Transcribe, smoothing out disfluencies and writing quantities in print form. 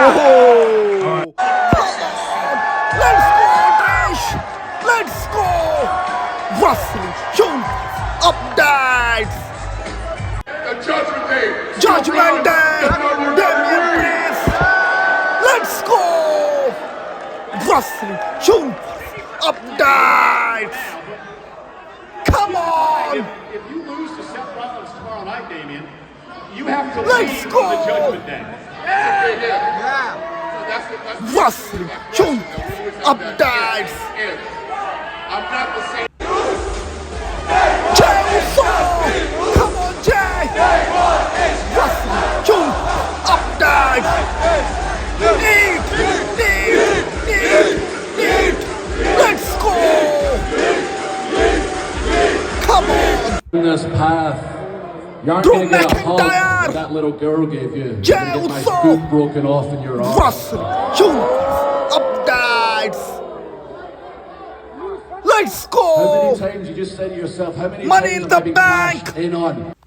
Oh! Come on! Let's go, Trish! Let's go! Wrestling, shoot, up dives! The Judgment Day. Judgment Day! Damien Priest! Let's go! Wrestling, shoot, up dives! Come on! If you lose to Seth Rollins tomorrow night, Damien, you have to Let's leave go! the Judgment Day. Wrestling, shoot, up dives! I'm not the same. Jay Uso! Come on, Jay! Wrestling, shoot, up dives! Eat! Let's go! Come on! In this path, you aren't Drew going to get a hug McIntyre. that little girl gave you. You're Jey going to get my Uso. foot broken off in your arm. Wrestling, shoot, up dives! Let's How many go! times you just say to yourself, how many Money times in have I the been bank. cashed in on?